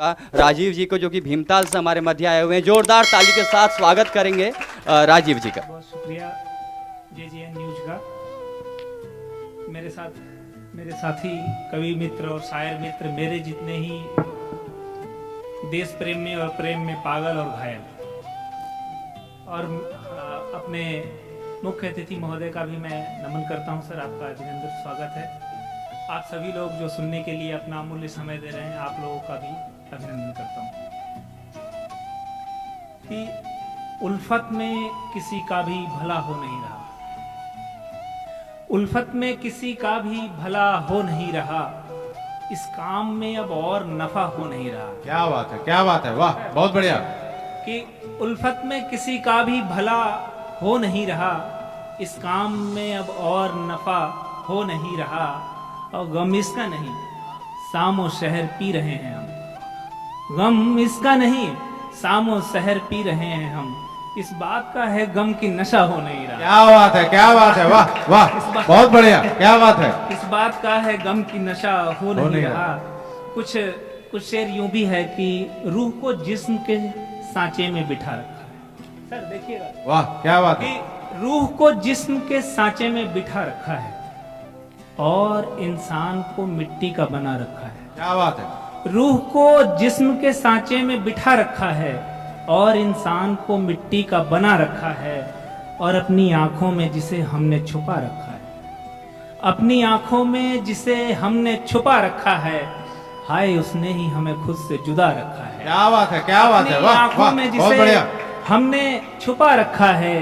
राजीव जी को, जो कि भीमताल से हमारे मध्य आए हुए हैं। जोरदार ताली के साथ स्वागत करेंगे राजीव जी का। बहुत शुक्रिया JJN न्यूज का। मेरे साथी कवि मित्र और शायर मित्र, मेरे जितने ही देश प्रेम में और प्रेम में पागल और घायल, और अपने मुख्य अतिथि महोदय का भी मैं नमन करता हूं। सर, आपका अभिनंदन, स्वागत है। आप सभी लोग जो सुनने के लिए अपना अमूल्य समय दे रहे हैं, आप लोगों का भी अभिनंदन करता हूं। कि उल्फत में किसी का भी भला हो नहीं रहा, उल्फत में किसी का भी भला हो नहीं रहा, इस काम में अब और नफा हो नहीं रहा। क्या बात है, क्या बात है, वाह, बहुत बढ़िया। कि उल्फत में किसी का भी भला हो नहीं रहा, इस काम में अब और नफा हो नहीं रहा, और गम इसका नहीं, सामो शहर पी रहे हैं हम। गम इसका नहीं, सामो शहर पी रहे हैं हम, इस बात का है गम की नशा हो नहीं रहा। क्या बात है, क्या बात है, वाह वाह, बहुत बढ़िया, क्या बात है। इस बात का है गम की नशा हो नहीं रहा। कुछ शेर यूं भी है कि रूह को जिस्म के सांचे में बिठा रखा है। सर देखिएगा, वाह, क्या बात है। कि रूह को जिस्म के सांचे में बिठा रखा है और इंसान को मिट्टी का बना रखा है। क्या बात है। रूह को जिस्म के सांचे में बिठा रखा है और इंसान को मिट्टी का बना रखा है, और अपनी आंखों में जिसे हमने छुपा रखा है, अपनी आंखों में जिसे हमने छुपा रखा है, हाय उसने ही हमें खुद से जुदा रखा है। क्या बात है, क्या बात है, वाह आंखों वाह, में बहुत जिसे बढ़िया। हमने छुपा रखा है,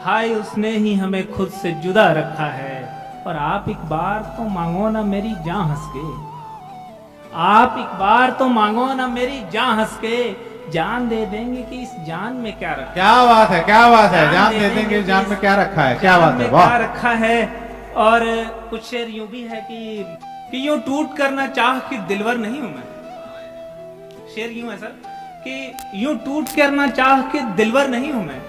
हाय उसने ही हमें खुद से जुदा रखा है। और आप एक बार तो मांगो ना मेरी जान हंस के, आप एक बार तो मांगो ना मेरी जान हंस के, जान दे देंगे कि इस जान में क्या रखा है। क्या बात है, क्या बात है, जान दे देंगे, जान में क्या रखा है, क्या बात है, वाह। क्या रखा है। और कुछ शेर यूं भी है कि यूं टूट करना चाह कि दिलवर नहीं हूं मैं। शेर यूं है सर, कि यूं टूट करना चाह कि दिलवर नहीं हूं मैं,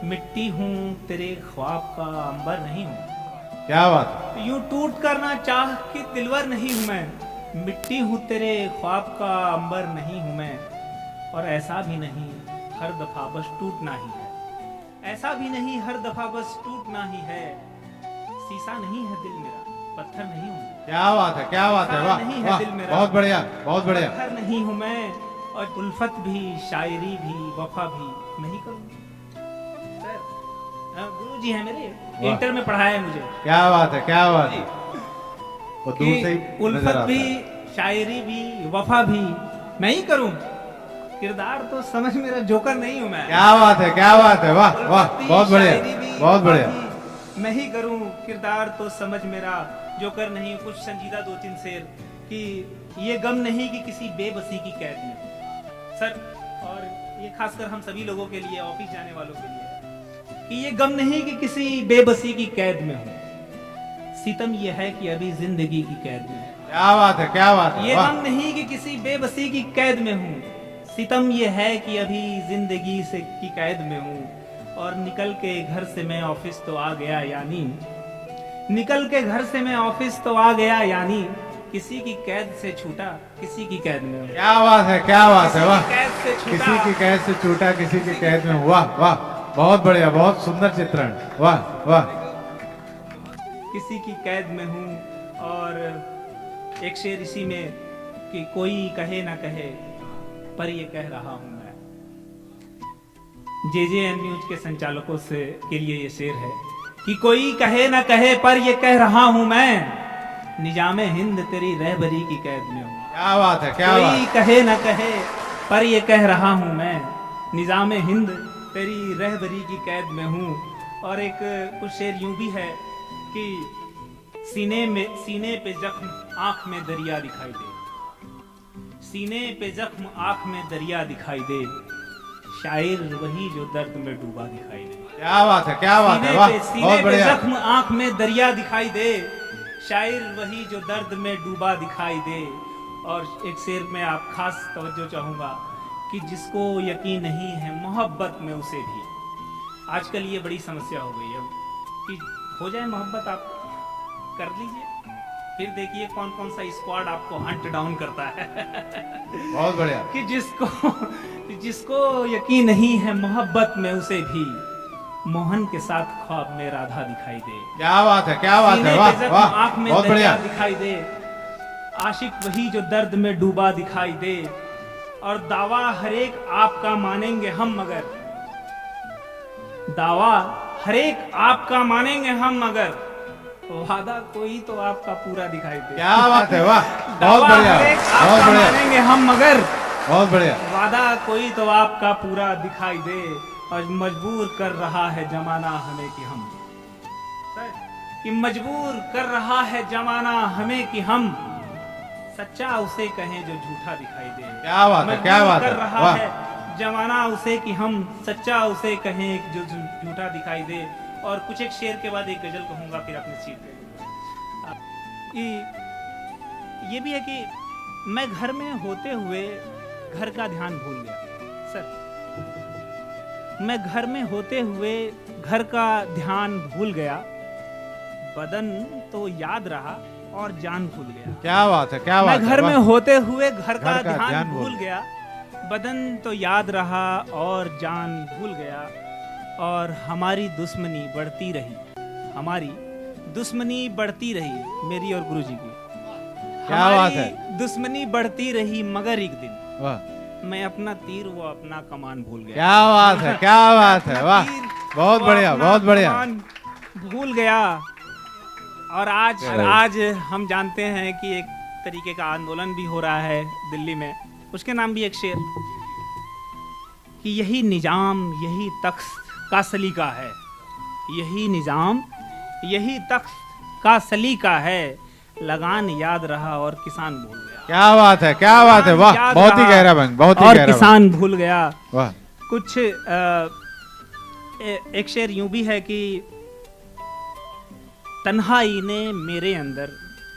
मिट्टी हूं तेरे ख्वाब का अंबर नहीं हूं। क्या बात है। यूं टूट करना चाह कि दिलवर नहीं हूं मैं, मिट्टी हूं तेरे ख्वाब का अंबर नहीं हूं मैं। और ऐसा भी नहीं हर दफा बस टूटना ही है, ऐसा भी नहीं हर दफा बस टूटना ही है, शीशा नहीं है दिल मेरा, पत्थर नहीं हूं। क्या बात है, क्या बात है, वाह नहीं है वाह, दिल मेरा, बहुत बढ़िया, बहुत बढ़िया। पत्थर नहीं हूं मैं, और उल्फत भी, शायरी भी, वफा भी मैं ही करूं। सर, गुरु जी है मेरे, इंटर में पढ़ाया है मुझे। क्या बात है, क्या बात है। वो दूर से ही उल्फत नजर आता भी, है। शायरी भी, वफा भी मैं ही करूं, किरदार तो समझ मेरा जोकर नहीं हूं मैं। क्या बात है, क्या बात है, वाह वाह, बहुत बढ़िया, बहुत बढ़िया। मैं ही करूं, किरदार तो समझ मेरा जोकर नहीं हूं। कुछ संजीदा दो तीन शेर, कि ये गम नहीं कि किसी बेबसी की कैद में हूं। सर, और ये खासकर हम सभी लोगों के लिए, ऑफिस जाने वालों के लिए, कि ये गम नहीं कि किसी बेबसी की कैद में हूं, सितम ये है कि अभी जिंदगी की कैद में हूं। क्या बात है, क्या बात है, ये वाह। गम नहीं कि किसी बेबसी की कैद में हूं, सितम ये है कि अभी जिंदगी से की कैद में हूं। और निकल के घर से मैं ऑफिस तो आ गया, यानी निकल के घर से मैं ऑफिस तो आ गया, यानी किसी की कैद से छूटा, किसी की कैद में हूं। क्या बात है, क्या बात है, वाह। कैद से छूटा, किसी की कैद से छूटा, किसी की कैद में, वाह वाह, बहुत बढ़िया, बहुत सुंदर चित्रण, वाह वाह। किसी की कैद में हूं। और एक शेर इसी में, कि कोई कहे ना कहे पर ये कह रहा हूं मैं। JJN न्यूज के संचालकों से के लिए ये शेर है, कि कोई कहे ना कहे पर ये कह रहा हूं मैं, निजामे हिंद तेरी रहबरी की कैद में हूं। क्या बात है, क्या बात। कोई कहे ना कहे पर ये कह रहा हूं मैं, निजामे हिंद तेरी रहबरी की कैद में हूं। और एक कुछ शेर यूं भी है, कि सीने पे जख्म आंख में दरिया दिखाई दे, सीने पे जख्म आंख में दरिया दिखाई दे, शायर वही जो दर्द में डूबा दिखाई दे। क्या बात है, क्या बात है, वाह, सीने बहुत पे बढ़िया। जख्म आंख में दरिया दिखाई दे, शायर वही जो दर्द में डूबा दिखाई दे। और एक शेर में आप खास तवज्जो चाहूंगा, कि जिसको यकीन नहीं है मोहब्बत में उसे भी। आजकल ये बड़ी समस्या हो गई है, कि हो जाए मोहब्बत, आप कर लीजिए, फिर देखिए कौन कौन सा स्क्वाड आपको हंट डाउन करता है। बहुत बढ़िया। कि जिसको यकीन नहीं है मोहब्बत में, उसे भी मोहन के साथ ख्वाब में राधा दिखाई दे। क्या बात है, क्या बात सीने है, पे वाह जख्म, वाह, आंख में बहुत दरिया बढ़िया। दिखाई दे। आशिक वही जो दर्द में डूबा दिखाई दे। और दावा हर एक आपका मानेंगे हम, मगर दावा हर एक आपका मानेंगे हम, मगर वादा कोई तो आपका पूरा दिखाई दे। क्या बात है, वाह, बहुत दावा बढ़िया, हर एक बहुत आपका बढ़िया, मानेंगे हम, मगर बहुत बढ़िया। वादा कोई तो आपका पूरा दिखाई दे। और मजबूर कर रहा है जमाना हमें कि हम, कि मजबूर कर रहा है जमाना हमें कि हम सच्चा उसे कहें जो झूठा दिखाई दे। क्या बात है, क्या मजबूर बात कर है, रहा वाह। है जमाना उसे कि हम सच्चा उसे कहें जो झूठा दिखाई दे। और कुछ एक शेर के बाद एक गजल कहूंगा, फिर अपनी सीट पे लूंगा। ये भी है कि मैं घर में होते हुए घर का ध्यान भूल गया। सर, मैं घर में होते हुए घर का ध्यान भूल गया। बदन तो याद रहा और जान भूल गया। क्या बात है, क्या बात मैं है, घर में वाह। होते हुए घर का ध्यान ध्यान भूल भूल गया। बदन तो याद रहा और जान भूल गया। और हमारी दुश्मनी बढ़ती रही, हमारी दुश्मनी बढ़ती रही, मेरी और गुरुजी की। क्या हमारी बात है। दुश्मनी बढ़ती रही, मगर एक दिन वाह, मैं अपना तीर वो अपना कमान भूल गया। क्या बात है, क्या बात है, वाह, तीर बहुत वो बढ़िया, अपना बहुत बढ़िया। कमान भूल गया। और आज हम जानते हैं कि एक तरीके का आंदोलन भी हो रहा है दिल्ली में। उसके नाम भी एक शेर, कि यही निजाम यही तख्त का सलीका है। यही निजाम यही तख्त का सलीका है। लगान याद रहा और किसान भूल गया। क्या बात है, क्या बात है, वाह, याद बहुत ही रहा गहरा बन, बहुत ही और गहरा किसान भूल गया। बन। वाह, कुछ एक शेर यूं भी है कि तन्हाई ने मेरे अंदर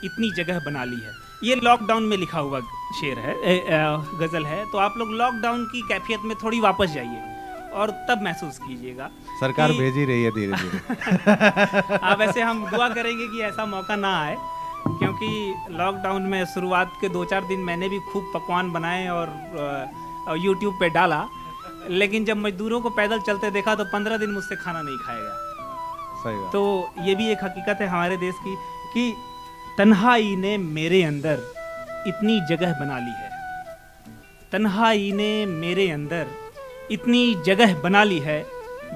इतनी जगह बना ली है। ये लॉकडाउन में लिखा हुआ शेर है, गजल है। तो आप लोग लॉकडाउन की कैफियत में थोड़ी वापस जाइए और तब महसूस कीजिएगा। सरकार कि- भेज ही रही है धीरे धीरे। वैसे हम दुआ करेंगे कि ऐसा मौका ना आए, क्योंकि लॉकडाउन में शुरुआत के 2-4 दिन मैंने भी खूब पकवान बनाए और यूट्यूब पे डाला। लेकिन जब मजदूरों को पैदल चलते देखा तो 15 दिन मुझसे खाना नहीं खाएगा। सही बात। तो ये भी एक हकीकत है हमारे देश की, कि तन्हाई ने मेरे अंदर इतनी जगह बना ली है। तन्हाई ने मेरे अंदर इतनी जगह बना ली है।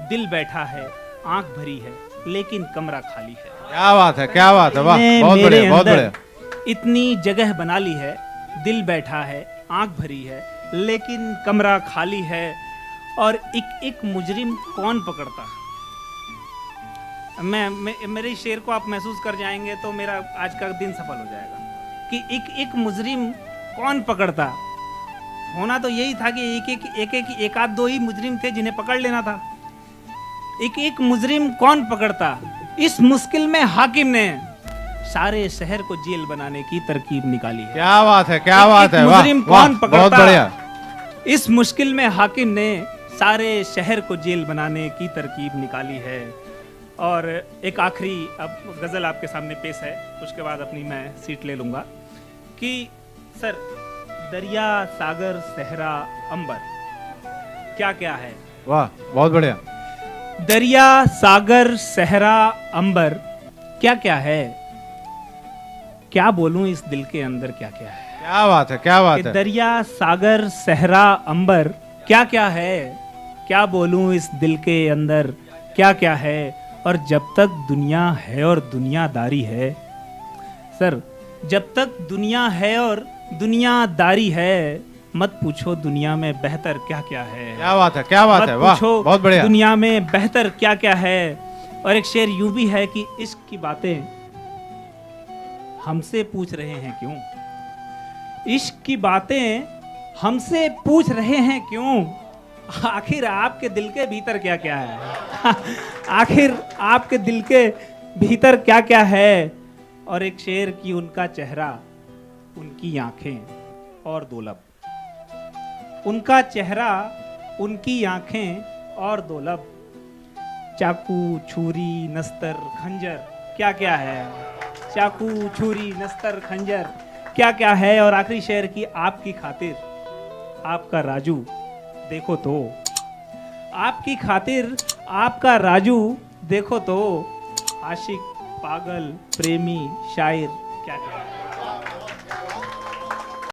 दिल बैठा है, आंख भरी है, लेकिन कमरा खाली है। क्या बात है, क्या बात है, वाह, ने बहुत मेरे बढ़िया, बहुत अंदर बढ़िया। इतनी जगह बना ली है। दिल बैठा है, आंख भरी है, लेकिन कमरा खाली है। और एक एक मुजरिम कौन पकड़ता? मेरे शेर को आप महसूस कर जाएंगे तो मेरा आज का दिन सफल हो जाएगा। कि एक एक मुजरिम कौन पकड़ता? होना तो यही था कि एक आध दो ही मुजरिम थे जिन्हें पकड़ लेना था। एक एक मुजरिम कौन पकड़ता? इस मुश्किल में हाकिम ने सारे शहर को जेल बनाने की तरकीब निकाली है। क्या बात है, क्या बात है, वाह, मुजरिम वाह, कौन बहुत पकड़ता? बढ़िया। इस मुश्किल में हाकिम ने सारे शहर को जेल बनाने की तरकीब निकाली है। और एक आखिरी अब गजल आपके सामने पेश है, उसके बाद अपनी मैं सीट ले लूंगा। कि सर, दरिया सागर सहरा अंबर क्या क्या है? वाह, बहुत बढ़िया। दरिया सागर सहरा अंबर क्या क्या है? क्या बोलूं इस दिल के अंदर क्या क्या है? क्या बात है, क्या बात कि है। दरिया सागर सहरा अंबर क्या क्या है? क्या बोलूं इस दिल के अंदर क्या क्या है? और जब तक दुनिया है और दुनियादारी है, सर, जब तक दुनिया है और दुनियादारी है, मत पूछो दुनिया में बेहतर क्या क्या है। क्या बात है, क्या बात मत है, वाह, पूछो बहुत बढ़िया। दुनिया में बेहतर क्या क्या है। और एक शेर यूं भी है कि इश्क की बातें हमसे पूछ रहे हैं क्यों? इश्क की बातें हमसे पूछ रहे हैं क्यों? आखिर आपके दिल के भीतर क्या क्या है? आखिर आपके दिल के भीतर क्या क्या है? और एक शेर की उनका चेहरा, उनकी आंखें और दो लब। उनका चेहरा, उनकी आंखें और दो लब। चाकू, छुरी, नस्तर, खंजर क्या क्या है? चाकू, छुरी, नस्तर, खंजर क्या क्या है, और आखिरी शेर की आपकी खातिर आपका राजू देखो तो, आपकी खातिर आपका राजू देखो तो, आशिक, पागल, प्रेमी, शायर क्या क्या है।